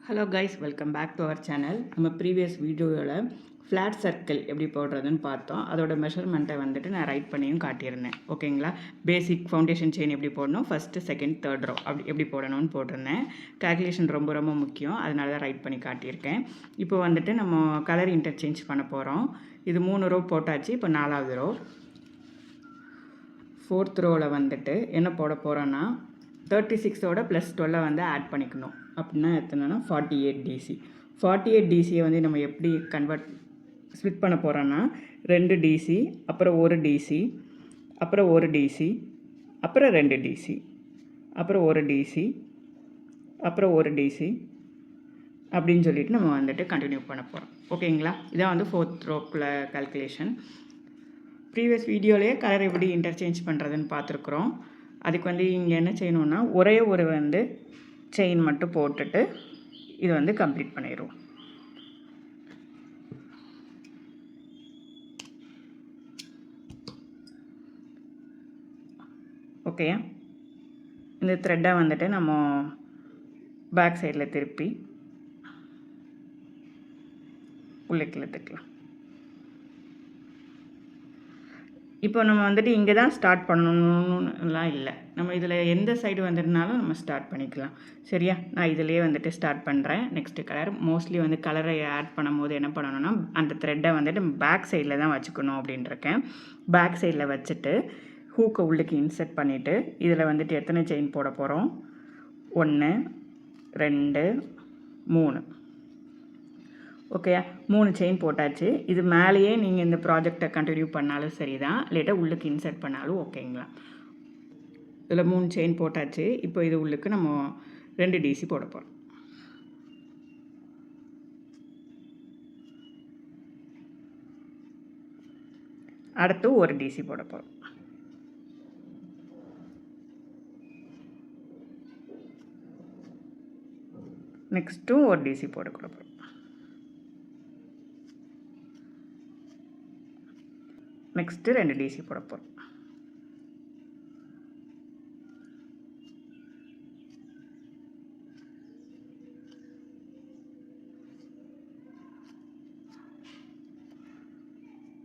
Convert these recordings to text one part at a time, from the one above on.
Hello guys, welcome back to our channel. நம்ம previous வீடியோவில் flat circle எப்படி போடுறதுன்னு பார்த்தோம். அதோட மெஷர்மெண்ட்டை வந்துட்டு நான் ரைட் பண்ணியும் காட்டியிருந்தேன். ஓகேங்களா? பேசிக் ஃபவுண்டேஷன் செயின் எப்படி போடணும், ஃபஸ்ட்டு செகண்ட் தேர்ட் ரோ அப்படி எப்படி போடணும்னு போட்டிருந்தேன். கால்குலேஷன் ரொம்ப ரொம்ப முக்கியம், அதனால தான் ரைட் பண்ணி காட்டியிருக்கேன். இப்போ வந்துட்டு நம்ம கலர் இன்டர்சேஞ்ச் பண்ண போகிறோம். இது 3 ரோ போட்டாச்சு. இப்போ 4வது ரோ. 4th ரோவில் வந்துட்டு என்ன போட போகிறோன்னா 36ஓட ப்ளஸ் 12 வந்து ஆட் பண்ணிக்கணும். அப்படின்னா எத்தனைனா 48 டிசி. 48 டிசியை வந்து நம்ம எப்படி ஸ்ப்ளிட் பண்ண போகிறோன்னா 2 டிசி, அப்புறம் 1 டிசி, அப்புறம் 1 டிசி, அப்புறம் 2 டிசி, அப்புறம் 1 டிசி, அப்புறம் 1 டிசி அப்படின்னு சொல்லிட்டு நம்ம வந்துட்டு கண்டினியூ பண்ண போகிறோம். ஓகேங்களா? இதான் வந்து 4th ரோக்குள்ள கால்குலேஷன். ப்ரீவியஸ் வீடியோலேயே கலர் எப்படி இன்டர்சேஞ்ச் பண்ணுறதுன்னு பார்த்துருக்குறோம். அதுக்கு வந்து இங்கே என்ன செய்யணுன்னா ஒரே ஒரு வந்து செயின் மட்டும் போட்டுட்டு இது வந்து கம்ப்ளீட் பண்ணிடுவோம். ஓகே, இந்த த்ரெட்டை வந்துட்டு நம்ம பேக் சைடில் திருப்பி உள்ளுக்குள்ள தைக்கலாம். இப்போ நம்ம வந்துட்டு இங்கே தான் ஸ்டார்ட் பண்ணணும்னுலாம் இல்லை. நம்ம இதில் எந்த சைடு வந்துருந்தாலும் நம்ம ஸ்டார்ட் பண்ணிக்கலாம். சரியா? நான் இதிலே வந்துட்டு ஸ்டார்ட் பண்ணுறேன். நெக்ஸ்ட்டு கலர் மோஸ்ட்லி வந்து கலரை ஆட் பண்ணும்போது என்ன பண்ணணும்னா அந்த த்ரெட்டை வந்துட்டு பேக் சைடில் தான் வச்சுக்கணும் அப்படின்ட்டுருக்கேன். பேக் சைடில் வச்சுட்டு ஹூக்கை உள்ளுக்கு இன்சர்ட் பண்ணிவிட்டு இதில் வந்துட்டு எத்தனை செயின் போட போகிறோம்? 1 2 3. ஓகே, 3 செயின் போட்டாச்சு. இது மேலேயே நீங்கள் இந்த ப்ராஜெக்டை கண்டினியூ பண்ணாலும் சரி தான், லேட்டா உள்ளுக்கு இன்சர்ட் பண்ணாலும் ஓகேங்களா. இதில் 3 செயின் போட்டாச்சு. இப்போ இது உள்ளுக்கு நம்ம 2 டிசி போட போகிறோம். அடுத்து 1 டிசி போட போகிறோம். நெக்ஸ்ட்டும் 1 டிசி போட போகிறோம். நெக்ஸ்ட்டு 2 டிசி போட போகிறோம்.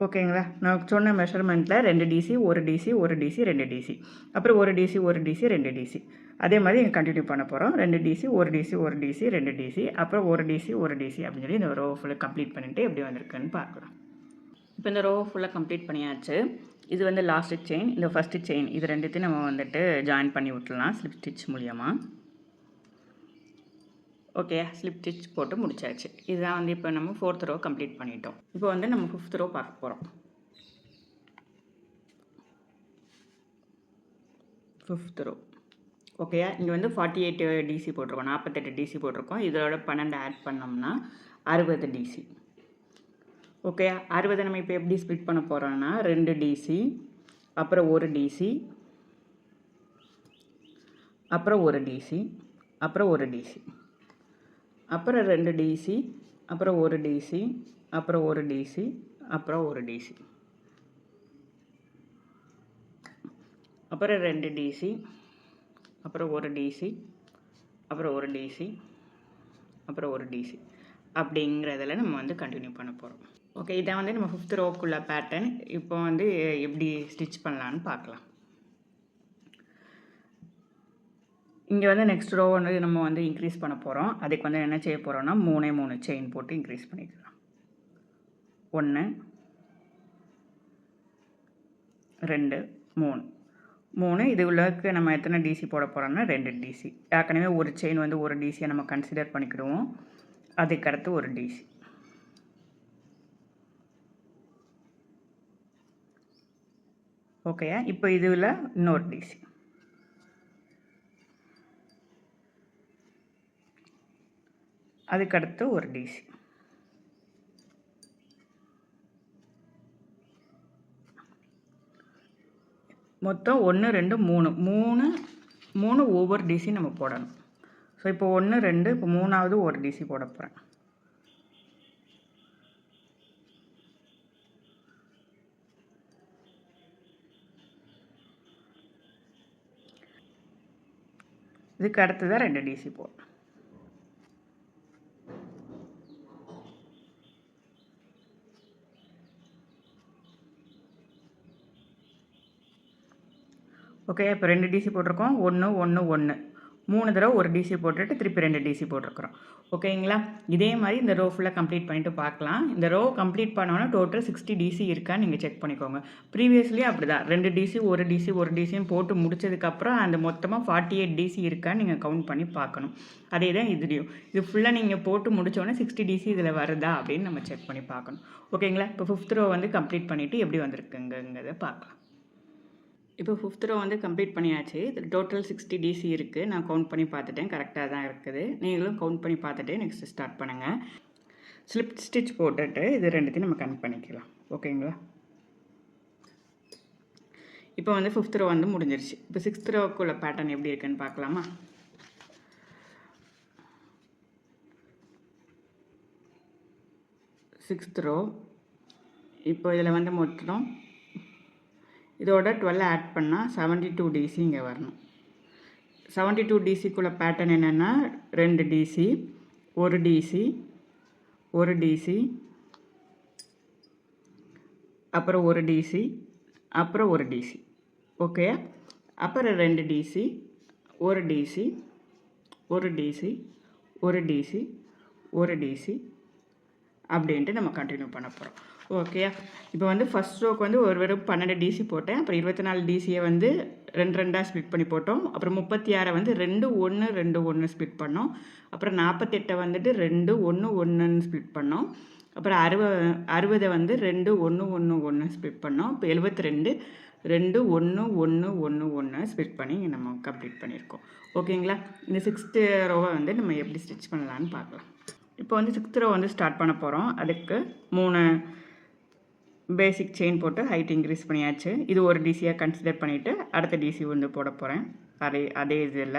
ஓகேங்களா? நான் சொன்ன மெஷர்மெண்ட்டில் 2 டிசி 1 டிசி 1 டிசி 2 டிசி, அப்புறம் 1 டிசி 1 டிசி 2 டிசி. அதே மாதிரி இங்கே கண்டினியூ பண்ண போகிறோம். 2 டிசி 1 டிசி 1 டிசி 2 டிசி, அப்புறம் 1 டிசி 1 டிசி அப்படின்னு சொல்லி இந்த ரோ ஃபுல்லாக கம்ப்ளீட் பண்ணிவிட்டு எப்படி வந்திருக்குன்னு பார்க்கலாம். இப்போ இந்த ரோ ஃபுல்லாக கம்ப்ளீட் பண்ணியாச்சு. இது வந்து லாஸ்ட்டு செயின், இந்த ஃபஸ்ட்டு செயின், இது ரெண்டுத்தையும் நம்ம வந்துட்டு ஜாயின் பண்ணி விட்டுலாம் ஸ்லிப் ஸ்டிச் மூலியமாக. ஓகே, ஸ்லிப் ஸ்டிச் போட்டு முடிச்சாச்சு. இதுதான் வந்து இப்போ நம்ம 4th ரோ கம்ப்ளீட் பண்ணிட்டோம். இப்போ வந்து நம்ம 5th ரோ பார்க்க போகிறோம். 5th row. ஓகே, இங்கே வந்து 48 டிசி போட்டிருக்கோம், 48 டிசி போட்டிருக்கோம். இதோட 12 ஆட் பண்ணோம்னா 60 டிசி. ஓகே, 60 நம்ம இப்போ எப்படி ஸ்ப்ளிட் பண்ண போகிறோன்னா 2 டிசி, அப்புறம் 1 டிசி, அப்புறம் 1 டிசி, அப்புறம் 1 டிசி, அப்புறம் 2 டிசி, அப்புறம் 1 டிசி, அப்புறம் 1 டிசி, அப்புறம் 1 டிசி, அப்புறம் 2 டிசி, அப்புறம் 1 டிசி, அப்புறம் 1 டிசி, அப்புறம் 1 டிசி அப்படிங்கிறதில் நம்ம வந்து கண்டினியூ பண்ண போகிறோம். ஓகே, இதான் வந்து நம்ம 5th ரோக்குள்ள பேட்டர்ன். இப்போ வந்து எப்படி ஸ்டிச் பண்ணலான்னு பார்க்கலாம். இங்கே வந்து நெக்ஸ்ட் ரோ வந்து நம்ம வந்து இன்க்ரீஸ் பண்ண போகிறோம். அதுக்கு வந்து என்ன செய்ய போகிறோம்னா 3 செயின் போட்டு இன்க்ரீஸ் பண்ணிக்கலாம். 1 2 3. இது உள்ளக்கு நம்ம எத்தனை டிசி போட போகிறோம்னா 2 டிசி. ஏற்கனவே ஒரு செயின் வந்து 1 டிசியை நம்ம கன்சிடர் பண்ணிக்கிடுவோம். அதுக்கடுத்து 1 டிசி. ஓகேயா? இப்போ இதில் இன்னொரு டிசி. அதுக்கடுத்து 1 டிசி. மொத்தம் 1 2 3 ஒவ்வொரு டிசி நம்ம போடணும். ஸோ இப்போ 1 2, இப்போ 3வது 1 டிசி போட போகிறேன். இதுக்கு அடுத்து தான் 2 டிசி போடணும். ஓகே, இப்போ 2 டிசி போட்டிருக்கோம். 1 1 1 3 தடவை ஒரு டிசி போட்டுட்டு திருப்பி 2 டிசி போட்டிருக்கிறோம். ஓகேங்களா? இதே மாதிரி இந்த ரோ ஃபுல்லாக கம்ப்ளீட் பண்ணிட்டு பார்க்கலாம். இந்த ரோ கம்ப்ளீட் பண்ணோன்னா டோட்டல் 60 டிசி இருக்கான்னு நீங்கள் செக் பண்ணிக்கோங்க. ப்ரீவியஸ்லேயே அப்படி தான் 2 டிசி ஒரு டிசின்னு போட்டு முடிச்சதுக்கப்புறம் அந்த மொத்தமாக 48 டிசி இருக்கான்னு நீங்கள் கவுண்ட் பண்ணி பார்க்கணும். அதே தான் இதுலேயும். இது ஃபுல்லாக நீங்கள் போட்டு முடித்தோடனே 60 டிசி இதில் வருதா அப்படின்னு நம்ம செக் பண்ணி பார்க்கணும். ஓகேங்களா? இப்போ 5th ரோ வந்து கம்ப்ளீட் பண்ணிவிட்டு எப்படி வந்திருக்குங்கிறத பார்க்கலாம். இப்போ 5th ரோ வந்து கம்ப்ளீட் பண்ணியாச்சு. இது டோட்டல் 60 டிசி இருக்குது. நான் கவுண்ட் பண்ணி பார்த்துட்டேன். கரெக்டாக தான் இருக்குது. நீங்களும் கவுண்ட் பண்ணி பார்த்துட்டு நெக்ஸ்ட்டு ஸ்டார்ட் பண்ணுங்கள். ஸ்லிப் ஸ்டிச் போட்டுட்டு இது ரெண்டுத்தையும் நம்ம கனெக்ட் பண்ணிக்கலாம். ஓகேங்களா? இப்போ வந்து 5th ரோ வந்து முடிஞ்சிருச்சு. இப்போ 6th ரோக்குள்ள பேட்டர்ன் எப்படி இருக்குன்னு பார்க்கலாமா? சிக்ஸ்த் ரோ இப்போ இதில் வந்து மொத்தம் இதோட 12 ஆட் பண்ணால் 72 டிசி இங்கே வரணும். 72 டிசிக்குள்ள பேட்டர்ன் என்னென்னா 2 டிசி, 1 டிசி, 1 டிசி, அப்புறம் 1 டிசி, அப்புறம் 1 டிசி. ஓகே, அப்புறம் 2 DC, 1 DC, 1 DC, 1 DC, 1 DC அப்படின்ட்டு நம்ம கண்டினியூ பண்ண போகிறோம். ஓகே, இப்போ வந்து ஃபஸ்ட் ரோக்கு வந்து ஒரு வெறும் 12 டிசி போட்டேன். அப்புறம் 24 டிசியை வந்து 2 ஸ்ப்ளிட் பண்ணி போட்டோம். அப்புறம் 36 வந்து 2 1 2 1 ஸ்ப்ளிட் பண்ணோம். அப்புறம் 48 வந்துட்டு 2 1 1ன்னு ஸ்ப்ளிட் பண்ணோம். அப்புறம் 60 வந்து 2 1 1 1 ஸ்ப்ளிட் பண்ணோம். இப்போ 72 2 1 1 1 1 ஸ்ப்ளிட் பண்ணி நம்ம கம்ப்ளீட் பண்ணியிருக்கோம். ஓகேங்களா? இந்த 6th ரோவை வந்து நம்ம எப்படி ஸ்டிச் பண்ணலான்னு பார்க்கலாம். இப்போ வந்து 6th ரோ வந்து ஸ்டார்ட் பண்ண போகிறோம். அதுக்கு 3 பேசிக் செயின் போட்டு ஹைட் இன்க்ரீஸ் பண்ணியாச்சு. இது ஒரு டிசியாக கன்சிடர் பண்ணிவிட்டு அடுத்த டிசி வந்து போட போகிறேன். அதே இதில்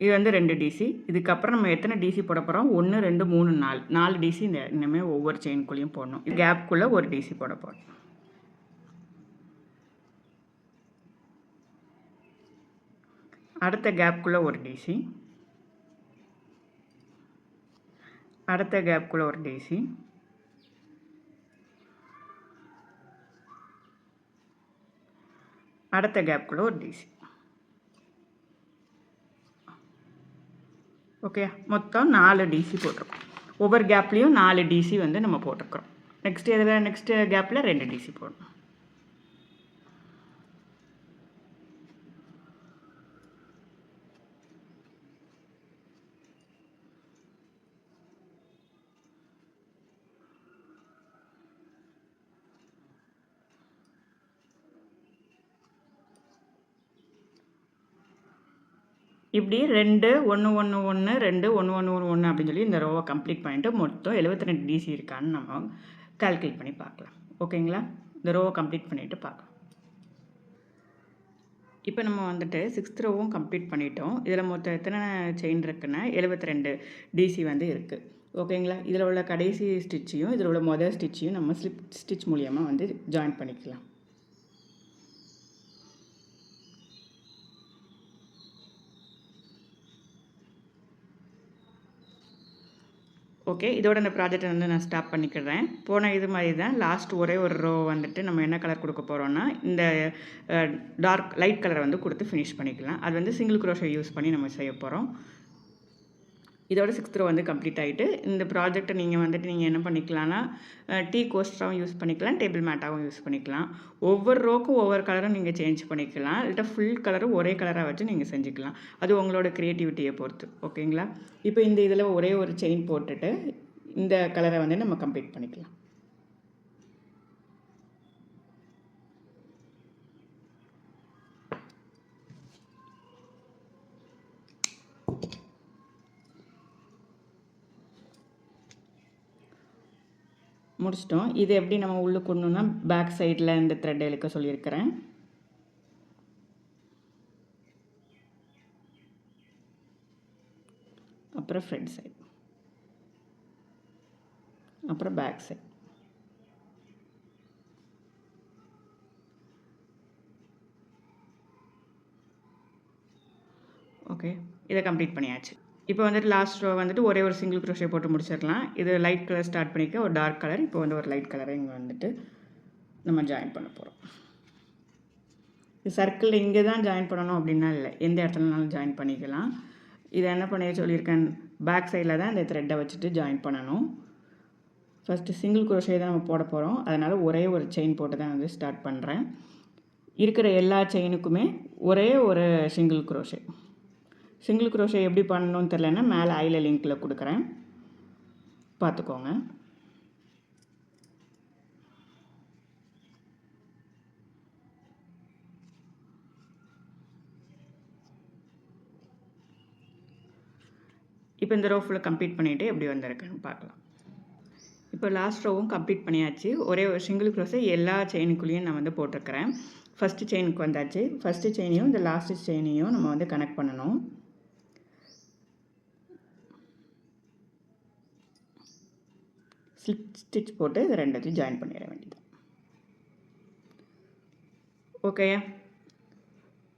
இது வந்து 2 டிசி. இதுக்கப்புறம் நம்ம எத்தனை டிசி போட போகிறோம்? 1 2 3 4 டிசி இந்த இனிமேல் ஒவ்வொரு செயின்குள்ளேயும் போடணும். கேப்புக்குள்ளே ஒரு டிசி போட போகிறோம். அடுத்த கேப்புக்குள்ளே ஒரு டிசி, அடுத்த கேப்புக்குள்ளே ஒரு டிசி, அடுத்த கேப்புக்குள்ளே ஒரு டிசி. ஓகே, மொத்தம் 4 டிசி போட்டிருக்கோம். ஒவ்வொரு கேப்லேயும் 4 டிசி வந்து நம்ம போட்டிருக்கிறோம். நெக்ஸ்ட் கேப்பில் 2 டிசி போடணும். இப்படி 2 1 1 1 2 1 1 1 அப்படின்னு சொல்லி இந்த ரோவை கம்ப்ளீட் பண்ணிவிட்டு மொத்தம் 72 டிசி இருக்கான்னு நம்ம கால்குலேட் பண்ணி பார்க்கலாம். ஓகேங்களா? இந்த ரோவை கம்ப்ளீட் பண்ணிவிட்டு பார்க்கலாம். இப்போ நம்ம வந்துட்டு 6th ரோவும் கம்ப்ளீட் பண்ணிட்டோம். இதில் மொத்தம் எத்தனை செயின் இருக்குன்னா 72 டிசி வந்து இருக்குது. ஓகேங்களா? இதில் உள்ள கடைசி ஸ்டிச்சையும் இதில் உள்ள மொதல் ஸ்டிச்சையும் நம்ம ஸ்லிப் ஸ்டிச் மூலியமாக வந்து ஜாயின் பண்ணிக்கலாம். ஓகே, இதோட இந்த ப்ராஜெக்டை வந்து நான் ஸ்டாப் பண்ணிக்கிறேன். போன இது மாதிரி தான் லாஸ்ட் ஒரே ஒரு ரோ வந்துட்டு நம்ம என்ன கலர் கொடுக்க போகிறோன்னா இந்த லைட் கலரை வந்து கொடுத்து ஃபினிஷ் பண்ணிக்கலாம். அது வந்து சிங்கிள் க்ரோஷே யூஸ் பண்ணி நம்ம செய்ய போகிறோம். இதோட 6th ரோ வந்து கம்ப்ளீட் ஆகிட்டு இந்த ப்ராஜெக்ட்டை நீங்கள் என்ன பண்ணிக்கலாம்னா டீ கோஸ்டராகவும் யூஸ் பண்ணிக்கலாம், டேபிள் மேட்டாகவும் யூஸ் பண்ணிக்கலாம். ஒவ்வொரு ரோக்கும் ஒவ்வொரு கலரும் நீங்கள் சேஞ்ச் பண்ணிக்கலாம். இல்லாட்டா ஃபுல் கலரும் ஒரே கலராக வச்சு நீங்கள் செஞ்சுக்கலாம். அது உங்களோட க்ரியேட்டிவிட்டியை பொறுத்து. ஓகேங்களா? இப்போ இந்த இதில் ஒரே ஒரு செயின் போட்டுட்டு இந்த கலரை வந்து நம்ம கம்ப்ளீட் பண்ணிக்கலாம். முடிச்சிட்டோம். இது எப்படி நம்ம உள்ளே கொண்டோம்னா பேக் சைடில் இந்த த்ரெட் இழுக்க சொல்லியிருக்கிறேன். அப்புறம் ஃப்ரண்ட் சைடு, அப்புறம் பேக் சைடு. ஓகே, இதை கம்ப்ளீட் பண்ணியாச்சு. இப்போ வந்துட்டு லாஸ்ட் ரோ வந்துட்டு ஒரே ஒரு சிங்கிள் க்ரோஷே போட்டு முடிச்சிடலாம். இது லைட் கலர் ஸ்டார்ட் பண்ணிக்க ஒரு டார்க் கலர், இப்போ வந்து ஒரு லைட் கலரை இங்கே வந்துட்டு நம்ம ஜாயின் பண்ண போகிறோம். சர்க்கிள் இங்கே தான் ஜாயின் பண்ணணும் அப்படின்னா இல்லை, எந்த இடத்துலனாலும் ஜாயின் பண்ணிக்கலாம். இதை என்ன பண்ண சொல்லியிருக்கேன், பேக் சைடில் தான் இந்த த்ரெட்டை வச்சுட்டு ஜாயின் பண்ணணும். ஃபஸ்ட்டு சிங்கிள் குரோஷே தான் நம்ம போட போகிறோம். அதனால் ஒரே ஒரு செயின் போட்டு தான் வந்து ஸ்டார்ட் பண்ணுறேன். இருக்கிற எல்லா செயினுக்குமே ஒரே ஒரு சிங்கிள் குரோஷே. சிங்கிள் குரோஷே எப்படி பண்ணணும்னு தெரிலன்னா மேலே ஐல லிங்க்கில் கொடுக்குறேன், பார்த்துக்கோங்க. இப்போ இந்த ரோ ஃபுல்லாக கம்ப்ளீட் பண்ணிவிட்டு எப்படி வந்திருக்குன்னு பார்க்கலாம். இப்போ லாஸ்ட் ரோவும் கம்ப்ளீட் பண்ணியாச்சு. ஒரே ஒரு சிங்கிள் க்ரோஸை எல்லா செயினுக்குள்ளேயும் நான் வந்து போட்டிருக்கிறேன். ஃபஸ்ட்டு செயினுக்கு வந்தாச்சு. ஃபஸ்ட்டு செயினையும் இந்த லாஸ்ட்டு செயினையும் நம்ம வந்து கனெக்ட் பண்ணணும். ஸ்லிப் ஸ்டிச் போட்டு இது ரெண்டுத்தையும் ஜாயின் பண்ணிட வேண்டியது. ஓகேயா,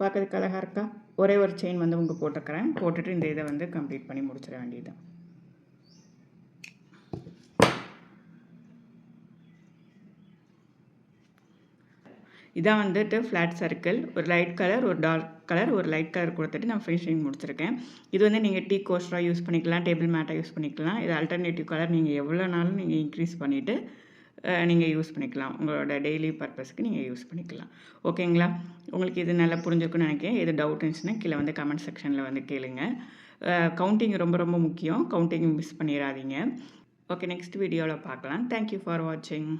பார்க்கறதுக்கு அழகாக இருக்கா? ஒரே ஒரு செயின் வந்து உங்களுக்கு போட்டிருக்கிறேன். போட்டுட்டு இந்த இதை வந்து கம்ப்ளீட் பண்ணி முடிச்சிட வேண்டியது. இதான் வந்துட்டு ஃப்ளாட் சர்க்கிள். ஒரு லைட் கலர், ஒரு டார்க் கலர், ஒரு லைட் கலர் கொடுத்துட்டு நான் ஃபினிஷிங் முடிச்சிருக்கேன். இது வந்து நீங்கள் டீ கோஸ்டராக யூஸ் பண்ணிக்கலாம், டேபிள் மேட்டாக யூஸ் பண்ணிக்கலாம். இது அல்டர்னேட்டிவ் கலர் நீங்கள் எவ்வளோ நாளும் நீங்கள் இன்க்ரீஸ் பண்ணிவிட்டு நீங்கள் யூஸ் பண்ணிக்கலாம். உங்களோட டெய்லி பர்பஸ்க்கு நீங்கள் யூஸ் பண்ணிக்கலாம். ஓகேங்களா? உங்களுக்கு இது நல்லா புரிஞ்சிருக்குன்னு நினைக்கிறேன். எது டவுட் இருந்துச்சுன்னா கீழே வந்து கமெண்ட் செக்ஷனில் வந்து கேளுங்க. கவுண்டிங் ரொம்ப ரொம்ப முக்கியம். கவுண்டிங் மிஸ் பண்ணிடாதீங்க. ஓகே, நெக்ஸ்ட் வீடியோவில் பார்க்கலாம். தேங்க்யூ ஃபார் வாட்சிங்.